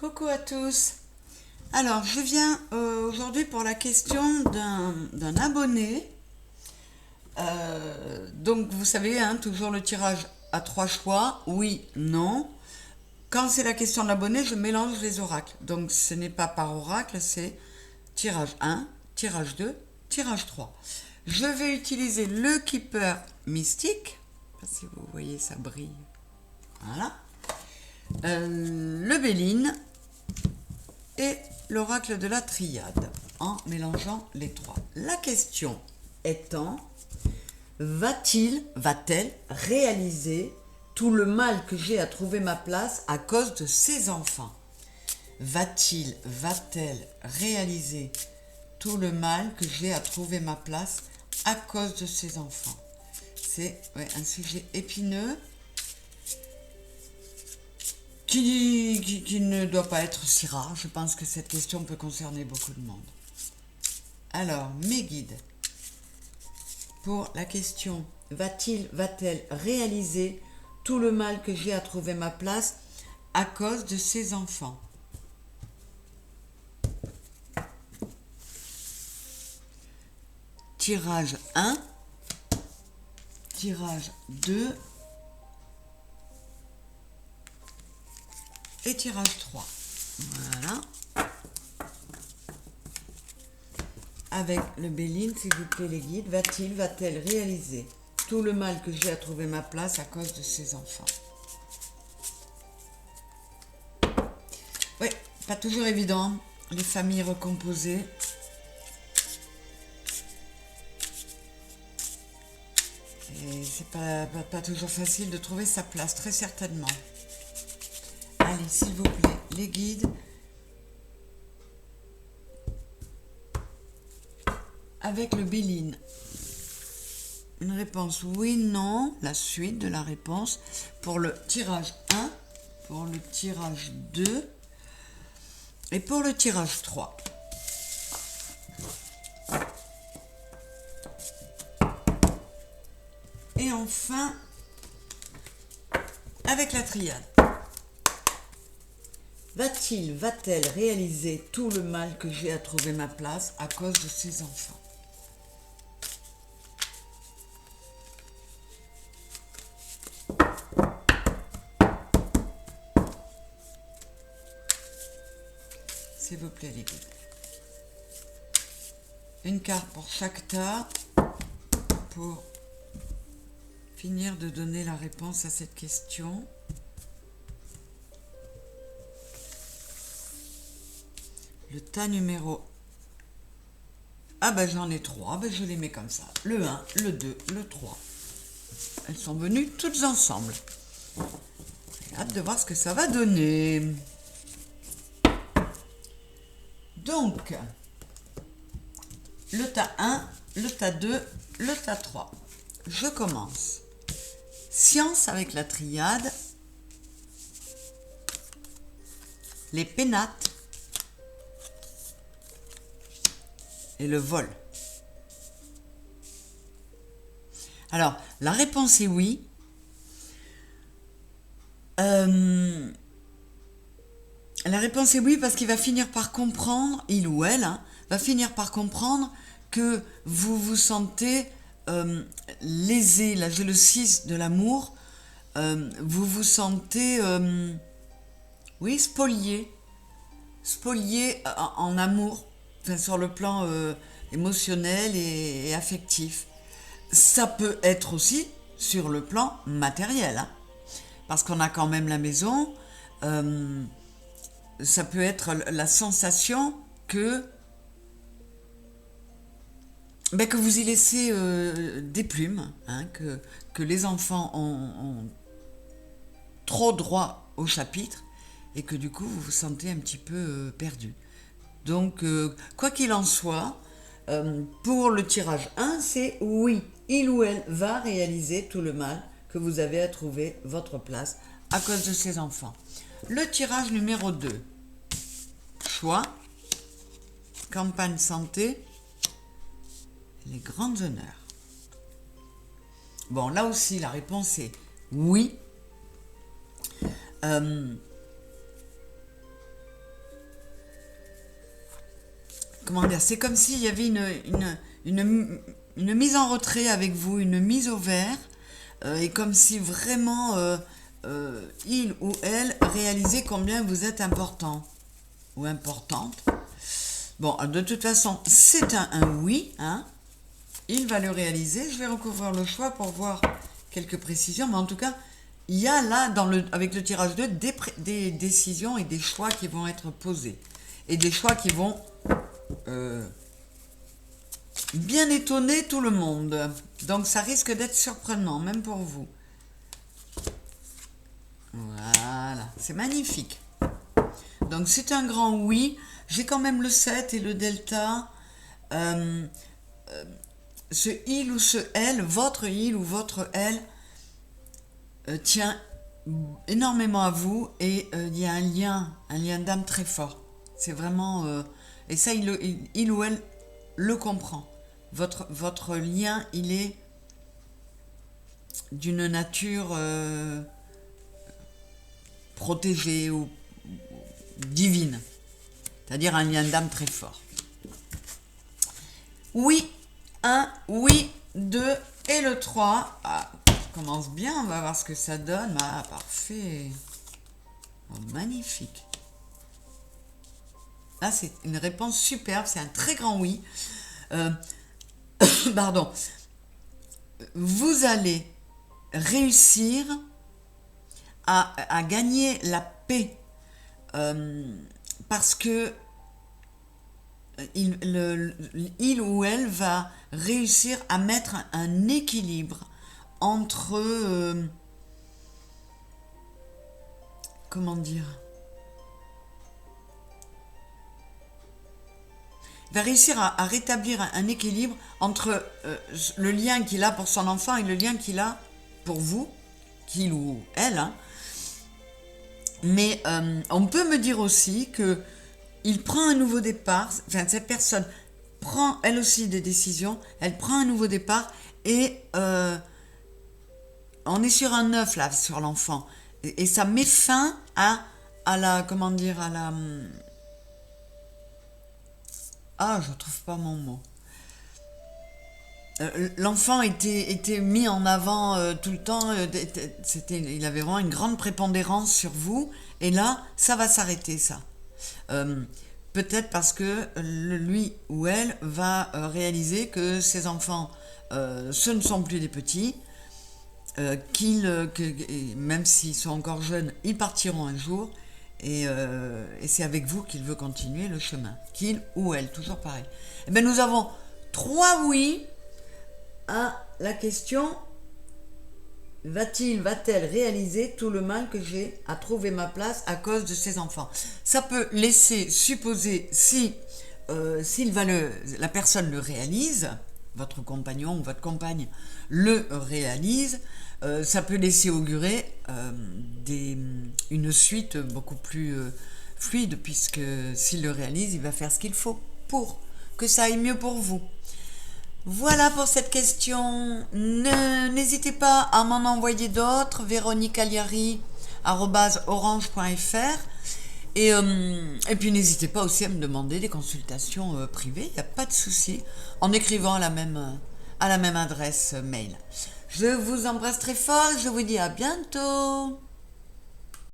Coucou à tous. Alors, je viens aujourd'hui pour la question d'un abonné. Donc, vous savez, hein, toujours le tirage à 3 choix, oui, non. Quand c'est la question de l'abonné, je mélange les oracles. Donc, ce n'est pas par oracle, c'est tirage 1, tirage 2, tirage 3. Je vais utiliser le Keeper mystique. Je sais pas si vous voyez, ça brille. Voilà. Le Béline et l'oracle de la triade en mélangeant les trois. La question étant, va-t-elle réaliser tout le mal que j'ai à trouver ma place à cause de ses enfants? Va-t-elle réaliser tout le mal que j'ai à trouver ma place à cause de ses enfants? C'est un sujet épineux qui ne doit pas être si rare. Je pense que cette question peut concerner beaucoup de monde. Alors, mes guides, pour la question va-t-elle réaliser tout le mal que j'ai à trouver ma place à cause de ses enfants? Tirage 1, tirage 2 et tirage 3. Voilà. Avec le Béline, s'il vous plaît les guides, va-t-elle réaliser tout le mal que j'ai à trouver ma place à cause de ses enfants? Oui, pas toujours évident, les familles recomposées. Et c'est pas toujours facile de trouver sa place, très certainement. Allez, s'il vous plaît, les guides. Avec le Béline. Une réponse oui, non. La suite de la réponse pour le tirage 1, pour le tirage 2 et pour le tirage 3. Et enfin, avec la triade. Va-t-elle réaliser tout le mal que j'ai à trouver ma place à cause de ses enfants? S'il vous plaît, les guides. Une carte pour chaque tas pour finir de donner la réponse à cette question. Le tas numéro... Ah ben j'en ai 3, ben je les mets comme ça. Le 1, le 2, le 3. Elles sont venues toutes ensemble. J'ai hâte de voir ce que ça va donner. Donc, le tas 1, le tas 2, le tas 3. Je commence. Science avec la triade. Les pénates. Et le vol. Alors, la réponse est oui. La réponse est oui parce qu'il va finir par comprendre, il ou elle, hein, va finir par comprendre que vous vous sentez lésé. Là, j'ai le 6 de l'amour. Vous vous sentez, oui, spolié en amour. Enfin, sur le plan émotionnel et affectif. Ça peut être aussi sur le plan matériel, hein, parce qu'on a quand même la maison. Ça peut être la sensation que vous y laissez des plumes, hein, que les enfants ont trop droit au chapitre et que du coup vous vous sentez un petit peu perdu. Donc, quoi qu'il en soit, pour le tirage 1, c'est oui, il ou elle va réaliser tout le mal que vous avez à trouver votre place à cause de ses enfants. Le tirage numéro 2, choix, campagne santé, les grands honneurs. Bon, là aussi, la réponse est oui. comment dire, c'est comme s'il y avait une mise en retrait avec vous, une mise au vert, et comme si vraiment il ou elle réalisait combien vous êtes important ou importante. Bon, de toute façon, c'est un oui, hein. Il va le réaliser. Je vais recouvrir le choix pour voir quelques précisions, mais en tout cas, il y a là, avec le tirage 2, des décisions et des choix qui vont être posés. Et des choix qui vont bien étonner tout le monde. Donc ça risque d'être surprenant, même pour vous. Voilà, c'est magnifique. Donc c'est un grand oui. J'ai quand même le 7 et le delta. Ce il ou ce elle, votre il ou votre elle, tient énormément à vous et il y a un lien d'âme très fort. C'est vraiment... et ça, il ou elle le comprend. Votre lien, il est d'une nature protégée ou divine. C'est-à-dire un lien d'âme très fort. Oui, 1, oui, 2 et le 3. Ah, ça commence bien, on va voir ce que ça donne. Ah, parfait. Oh, magnifique. Là, c'est une réponse superbe, c'est un très grand oui. Pardon. Vous allez réussir à gagner la paix parce que il ou elle va réussir à mettre un équilibre entre comment dire, il va réussir à rétablir un équilibre entre le lien qu'il a pour son enfant et le lien qu'il a pour vous, qu'il ou elle, hein. Mais on peut me dire aussi que il prend un nouveau départ, enfin cette personne prend elle aussi des décisions, elle prend un nouveau départ et on est sur un 9 là, sur l'enfant. Et ça met fin à la, comment dire, à la... Ah, je trouve pas mon mot. L'enfant était mis en avant tout le temps, il avait vraiment une grande prépondérance sur vous, et là, ça va s'arrêter, ça. Peut-être parce que lui ou elle va réaliser que ses enfants, ce ne sont plus des petits, même s'ils sont encore jeunes, ils partiront un jour, et c'est avec vous qu'il veut continuer le chemin. Qu'il ou elle, toujours pareil. Eh bien, nous avons 3 oui à la question: va-t-elle réaliser tout le mal que j'ai à trouver ma place à cause de ses enfants? Ça peut laisser supposer si la personne le réalise, votre compagnon ou votre compagne le réalise, ça peut laisser augurer une suite beaucoup plus fluide, puisque s'il le réalise, il va faire ce qu'il faut pour que ça aille mieux pour vous. Voilà pour cette question. N'hésitez pas à m'en envoyer d'autres. veroniquealiari@orange.fr et puis n'hésitez pas aussi à me demander des consultations privées. Il n'y a pas de souci, en écrivant à la même adresse mail. Je vous embrasse très fort et je vous dis à bientôt.